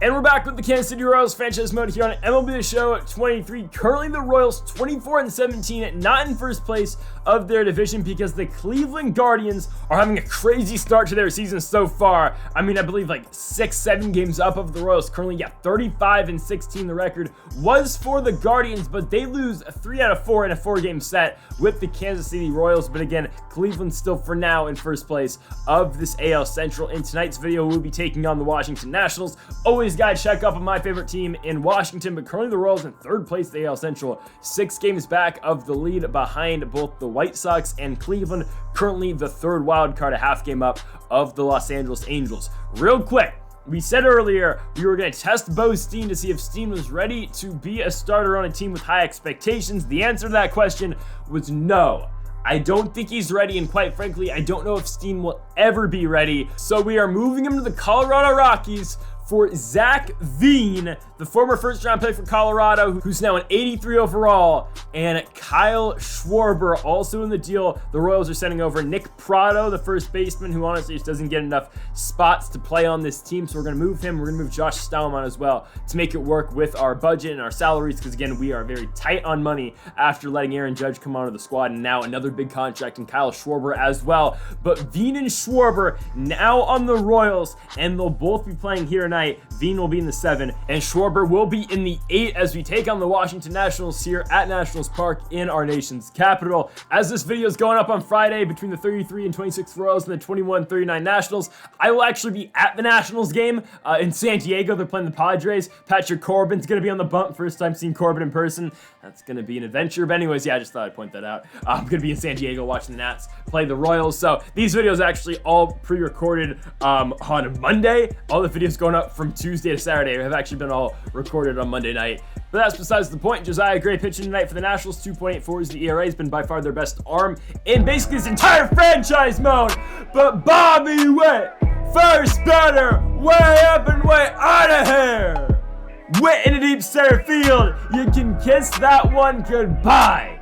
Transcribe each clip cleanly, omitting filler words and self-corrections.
And we're back with the Kansas City Royals franchise mode here on MLB The Show 23. Currently the Royals 24-17, not in first place of their division because the Cleveland Guardians are having a crazy start to their season so far. I mean, I believe like 6-7 games up of the Royals. Currently, 35-16 the record was for the Guardians, but they lose 3 out of 4 in a 4-game set with the Kansas City Royals. But again, Cleveland still for now in first place of this AL Central. In tonight's video, we'll be taking on the Washington Nationals. Always gotta check up on my favorite team in Washington, but currently the Royals in third place of the AL Central, 6 games back of the lead behind both the White Sox and Cleveland. Currently the third wild card, a half game up of the Los Angeles Angels. Real quick, we said earlier we were going to test Bo Steen to see if Steen was ready to be a starter on a team with high expectations. The answer to that question was no. I don't think he's ready, and quite frankly, I don't know if Steen will ever be ready. So we are moving him to the Colorado Rockies for Zach Veen, the former first-round pick for Colorado, who's now an 83 overall, and Kyle Schwarber also in the deal. The Royals are sending over Nick Prado, the first baseman, who honestly just doesn't get enough spots to play on this team, so we're going to move him. We're going to move Josh Stallman as well to make it work with our budget and our salaries, because again, we are very tight on money after letting Aaron Judge come onto the squad, and now another big contract in Kyle Schwarber as well. But Veen and Schwarber now on the Royals, and they'll both be playing here tonight. Veen will be in the 7, and Schwarber will be in the 8 as we take on the Washington Nationals here at Nationals Park in our nation's capital. As this video is going up on Friday between the 33 and 26 Royals and the 21-39 Nationals, I will actually be at the Nationals game in San Diego. They're playing the Padres. Patrick Corbin's going to be on the bump. First time seeing Corbin in person. That's going to be an adventure. But anyways, I just thought I'd point that out. I'm going to be in San Diego watching the Nats play the Royals. So these videos actually all pre-recorded on Monday. All the videos going up from Tuesday to Saturday have actually been all recorded on Monday night. But that's besides the point. Josiah Gray pitching tonight for the Nationals. 2.84 is the ERA. Has been by far their best arm in basically this entire franchise mode. But Bobby Witt, first batter, way up and way out of here. Witt in a deep center field. You can kiss that one goodbye.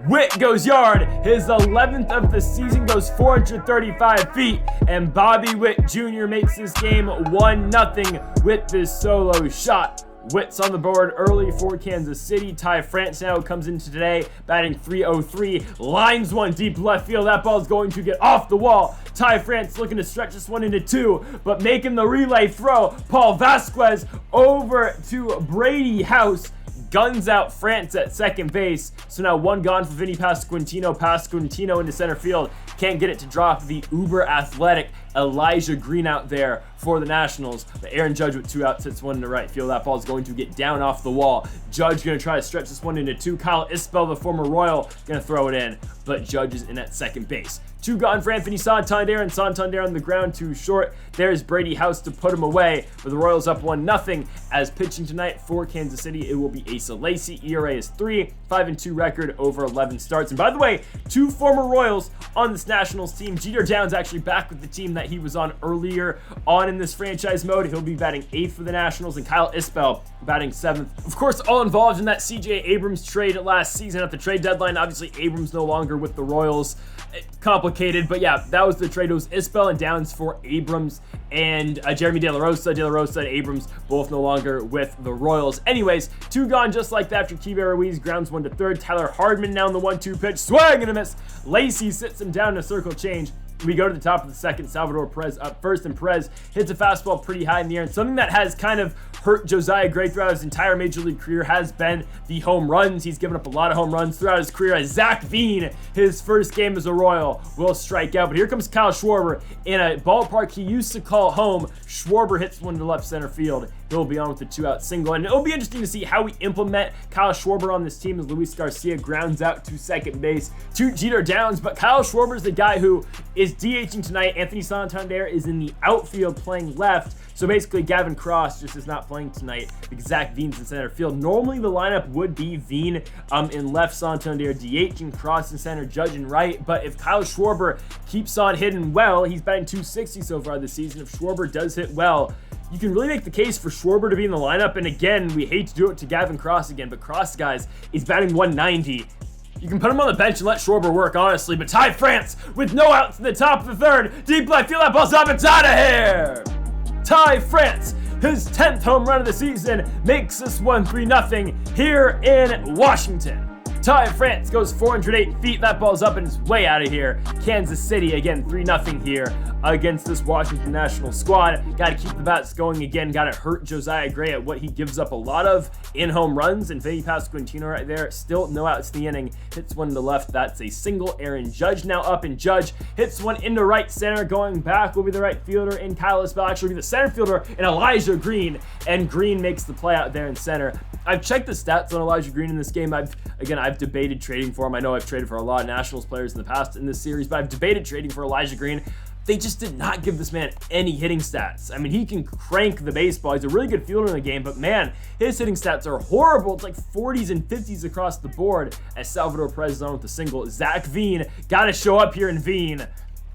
Witt goes yard. His 11th of the season, goes 435 feet, and Bobby Witt Jr. makes this game 1-0 with this solo shot. Witt's on the board early for Kansas City. Ty France now comes into today, batting .303. Lines one deep left field. That ball is going to get off the wall. Ty France looking to stretch this one into 2, but making the relay throw. Paul Vasquez over to Brady House. Guns out France at second base. So now one gone for Vinny Pasquantino. Pasquantino into center field. Can't get it to drop the uber athletic Elijah Green out there for the Nationals. But Aaron Judge with 2 outs hits one into right field. That ball is going to get down off the wall. Judge going to try to stretch this one into 2. Kyle Isbell, the former Royal, going to throw it in. But Judge is in at second base. 2 gone for Anthony Santander, and Santander on the ground too short. There's Brady House to put him away, but the Royals up 1-0. As pitching tonight for Kansas City, it will be Asa Lacy. ERA is 3, 5-2 record over 11 starts. And by the way, 2 former Royals on this Nationals team. Jeter Downs actually back with the team that he was on earlier on in this franchise mode. He'll be batting 8th for the Nationals, and Kyle Isbell batting 7th. Of course, all involved in that CJ Abrams trade last season at the trade deadline. Obviously, Abrams no longer with the Royals. Complicated, but yeah, that was the trade. It was Isbell and Downs for Abrams and Jeremy De La Rosa. De La Rosa and Abrams both no longer with the Royals. Anyways, 2 gone just like that after Keibert Ruiz grounds 1 to third. Tyler Hardman now in the 1-2 pitch. Swing and a miss. Lacy sits him down in a circle change. We go to the top of the second. Salvador Perez up first, and Perez hits a fastball pretty high in the air. And something that has kind of hurt Josiah Gray throughout his entire Major League career has been the home runs. He's given up a lot of home runs throughout his career. As Zach Veen, his first game as a Royal, will strike out. But here comes Kyle Schwarber in a ballpark he used to call home. Schwarber hits one to left center field. He'll be on with a 2-out single. And it'll be interesting to see how we implement Kyle Schwarber on this team as Luis Garcia grounds out to second base to Jeter Downs. But Kyle Schwarber is the guy who is DHing tonight. Anthony Santander is in the outfield playing left. So basically, Gavin Cross just is not playing tonight because Zach Veen's in center field. Normally, the lineup would be Veen in left, Santander DHing, Cross in center, Judge in right. But if Kyle Schwarber keeps on hitting well, he's batting .260 so far this season. If Schwarber does hit well, you can really make the case for Schwarber to be in the lineup. And again, we hate to do it to Gavin Cross again, but Cross, guys, is batting .190. You can put him on the bench and let Schwarber work, honestly. But Ty France with no outs in the top of the third. Deep left field, that ball's up. It's out of here. Ty France his 10th home run of the season, makes this one 3-0 here in Washington. Ty France goes 408 feet. That ball's up and is way out of here. Kansas City, again, 3-0 here against this Washington Nationals squad. Got to keep the bats going again. Got to hurt Josiah Gray at what he gives up a lot of in home runs. And Vinny Pasquantino right there. Still no outs in the inning. Hits one to left. That's a single. Aaron Judge now up, and Judge hits one into right center. Going back will be the right fielder in Kyle Isbell. Actually, will be the center fielder in Elijah Green. And Green makes the play out there in center. I've checked the stats on Elijah Green in this game. I've debated trading for him. I know I've traded for a lot of Nationals players in the past in this series, but I've debated trading for Elijah Green. They just did not give this man any hitting stats. I mean, he can crank the baseball. He's a really good fielder in the game, but man, his hitting stats are horrible. It's like 40s and 50s across the board as Salvador Perez is on with the single. Zach Veen got to show up here, and Veen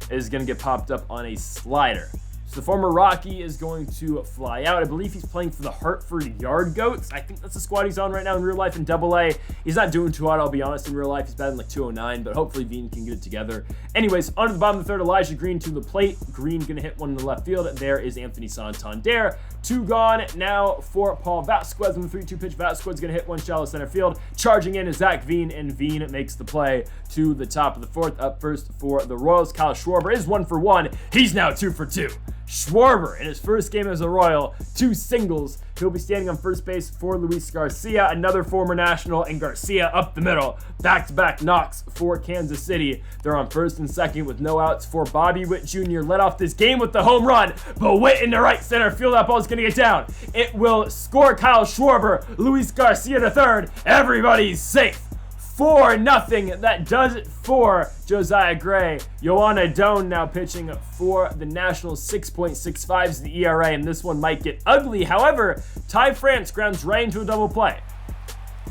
is going to get popped up on a slider. So the former Rocky is going to fly out. I believe he's playing for the Hartford Yard Goats. I think that's the squad he's on right now in real life in Double-A. He's not doing too hot, I'll be honest. In real life, he's batting like 209, but hopefully Veen can get it together. Anyways, on to the bottom of the third, Elijah Green to the plate. Green going to hit one in the left field. There is Anthony Santander. 2 gone now for Paul Vasquez on the 3-2 pitch. Vasquez going to hit one shallow center field. Charging in is Zach Veen, and Veen makes the play to the top of the fourth. Up first for the Royals, Kyle Schwarber is 1 for 1. He's now 2 for 2. Schwarber in his first game as a Royal, 2 singles. He'll be standing on first base for Luis Garcia, another former National, and Garcia up the middle. Back-to-back knocks for Kansas City. They're on first and second with no outs for Bobby Witt Jr. Led off this game with the home run, but Witt in the right center field. That ball's going to get down. It will score Kyle Schwarber. Luis Garcia to third. Everybody's safe. 4-0. That does it for Josiah Gray. Yoanna Doan now pitching for the Nationals. 6.65 is the ERA, and this one might get ugly. However, Ty France grounds right into a double play.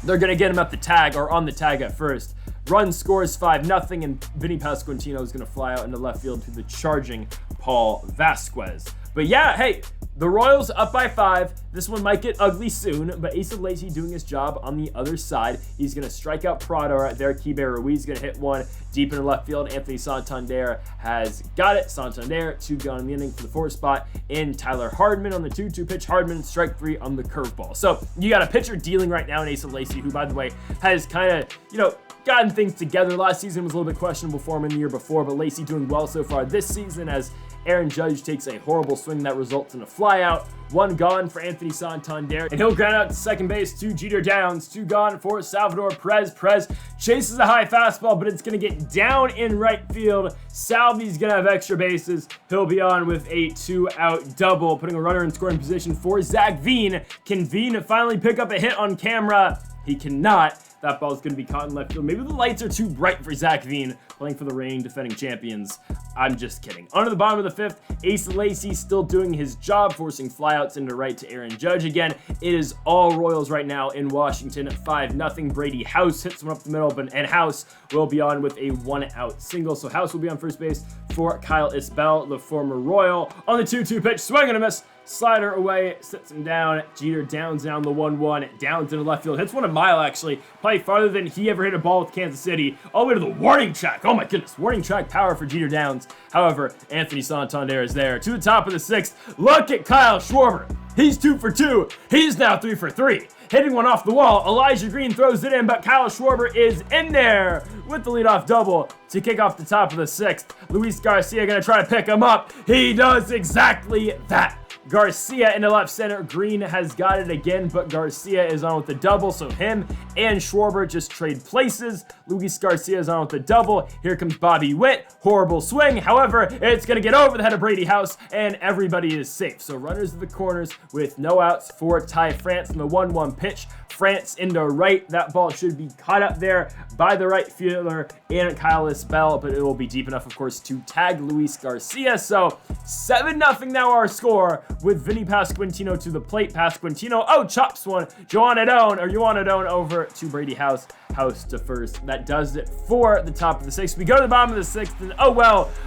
They're going to get him at the tag, or on the tag at first. Run scores 5-0, and Vinny Pasquantino is going to fly out into left field to the charging Paul Vasquez. But yeah, hey, the Royals up by 5. This one might get ugly soon, but Asa Lacy doing his job on the other side. He's going to strike out Prado right there. Kibe Ruiz going to hit one deep in the left field. Anthony Santander has got it. Santander, 2 gone in the inning for the 4th spot. In Tyler Hardman on the 2-2 pitch. Hardman, strike 3 on the curveball. So you got a pitcher dealing right now in Asa Lacy, who, by the way, has kind of, gotten things together. Last season was a little bit questionable for him in the year before, but Lacy doing well so far this season as Aaron Judge takes a horrible swing that results in a flyout. 1 gone for Anthony Santander, and he'll ground out to second base to Jeter Downs. 2 gone for Salvador Perez. Perez chases a high fastball, but it's going to get down in right field. Salvi's going to have extra bases. He'll be on with a 2-out double, putting a runner in scoring position for Zach Veen. Can Veen finally pick up a hit on camera? He cannot. That ball's going to be caught in left field. Maybe the lights are too bright for Zach Veen, playing for the reigning defending champions. I'm just kidding. On to the bottom of the 5th. Asa Lacy still doing his job, forcing flyouts into right to Aaron Judge again. It is all Royals right now in Washington. 5-0. Brady House hits one up the middle, and House will be on with a 1-out single. So House will be on first base for Kyle Isbell, the former Royal. On the 2-2 pitch, swing and a miss. Slider away, sets him down. Jeter Downs down the 1-1. Downs into left field. Hits one a mile, actually. Probably farther than he ever hit a ball with Kansas City. All the way to the warning track. Oh my goodness. Warning track power for Jeter Downs. However, Anthony Santander is there. To the top of the 6th. Look at Kyle Schwarber. He's 2 for 2. He's now 3 for 3. Hitting one off the wall. Elijah Green throws it in, but Kyle Schwarber is in there with the leadoff double to kick off the top of the 6th. Luis Garcia going to try to pick him up. He does exactly that. Garcia into left center. Green has got it again, but Garcia is on with the double, so him and Schwarber just trade places. Luis Garcia is on with the double. Here comes Bobby Witt. Horrible swing. However, it's going to get over the head of Brady House, and everybody is safe. So runners at the corners with no outs for Ty France in the 1-1 pitch. France into right. That ball should be caught up there by the right fielder and Kyle Isbell, but it will be deep enough, of course, to tag Luis Garcia. So 7-0 now our score with Vinny Pasquantino to the plate. Pasquantino, chops one. Yoanna Doan over to Brady House. House to first. That does it for the top of the 6th. We go to the bottom of the 6th, and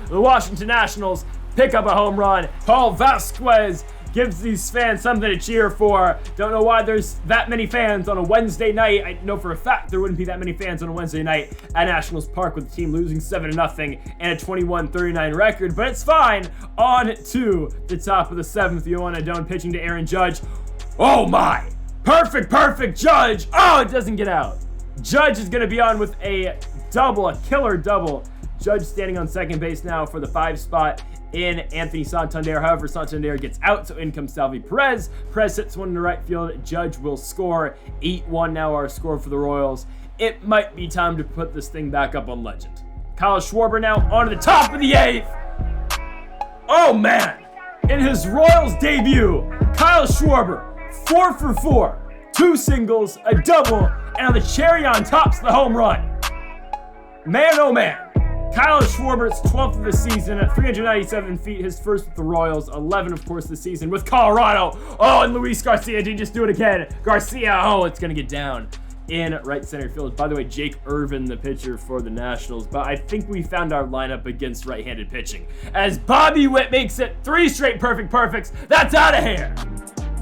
the Washington Nationals pick up a home run. Paul Vasquez gives these fans something to cheer for. Don't know why there's that many fans on a Wednesday night. I know for a fact there wouldn't be that many fans on a Wednesday night at Nationals Park with the team losing 7-0 and a 21-39 record, but it's fine. On to the top of the 7th. Yohan Adon pitching to Aaron Judge. Oh my! Perfect Judge! Oh, it doesn't get out. Judge is going to be on with a double, a killer double. Judge standing on second base now for the 5 spot in Anthony Santander. However, Santander gets out, so in comes Salvi Perez. Perez hits one to right field. Judge will score. 8-1 now our score for the Royals. It might be time to put this thing back up on Legend. Kyle Schwarber now onto the top of the 8th. Oh man! In his Royals debut, Kyle Schwarber, 4 for 4. 2 singles, a double, and on the cherry on top's the home run. Man, oh man. Kyle Schwarber's 12th of the season at 397 feet, his first with the Royals, 11, of course, this season with Colorado. Oh, and Luis Garcia, did he just do it again? Garcia, oh, it's going to get down in right center field. By the way, Jake Irvin, the pitcher for the Nationals, but I think we found our lineup against right-handed pitching, as Bobby Witt makes it 3 straight perfects. That's out of here.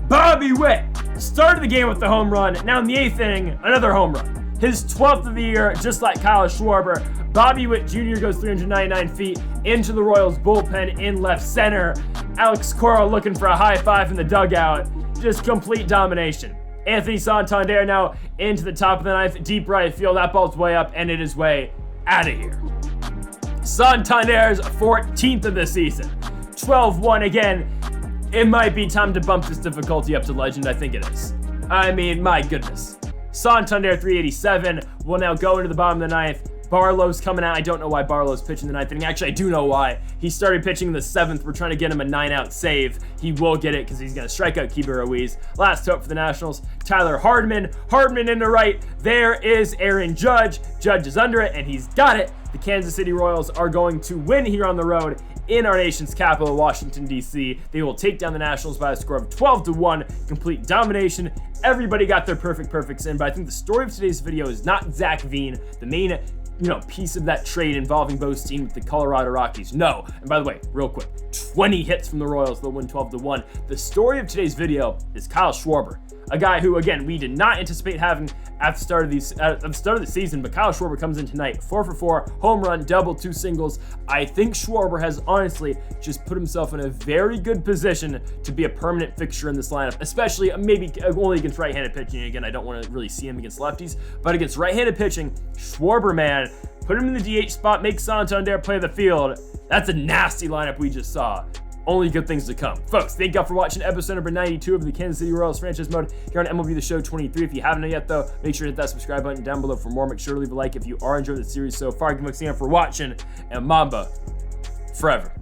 Bobby Witt started the game with the home run. Now in the 8th inning, another home run. His 12th of the year, just like Kyle Schwarber. Bobby Witt Jr. goes 399 feet into the Royals bullpen in left center. Alex Cora looking for a high five in the dugout. Just complete domination. Anthony Santander now into the top of the 9th, deep right field. That ball's way up, and it is way out of here. Santander's 14th of the season. 12-1 again. It might be time to bump this difficulty up to Legend. I think it is. I mean, my goodness. Santander 387 will now go into the bottom of the 9th. Barlow's coming out. I don't know why Barlow's pitching the 9th inning. Actually, I do know why. He started pitching in the 7th. We're trying to get him a 9-out save. He will get it because he's going to strike out Keeper Ruiz. Last hope for the Nationals, Tyler Hardman. Hardman in the right. There is Aaron Judge. Judge is under it, and he's got it. The Kansas City Royals are going to win here on the road in our nation's capital, Washington, D.C. They will take down the Nationals by a score of 12-1. Complete domination. Everybody got their perfects in, but I think the story of today's video is not Zach Veen, the main piece of that trade involving Bo's team with the Colorado Rockies. No. And by the way, real quick, 20 hits from the Royals. They'll win 12-1. The story of today's video is Kyle Schwarber, a guy who, again, we did not anticipate having at the start of the season, but Kyle Schwarber comes in tonight, 4 for 4, home run, double, 2 singles. I think Schwarber has honestly just put himself in a very good position to be a permanent fixture in this lineup, especially maybe only against right-handed pitching. Again, I don't want to really see him against lefties, but against right-handed pitching, Schwarber, man, put him in the DH spot, make Santander play the field. That's a nasty lineup we just saw. Only good things to come. Folks, thank y'all for watching episode number 92 of the Kansas City Royals franchise mode here on MLB The Show 23. If you haven't yet, though, make sure to hit that subscribe button down below for more. Make sure to leave a like if you are enjoying the series so far. Thanks again for watching, and Mamba forever.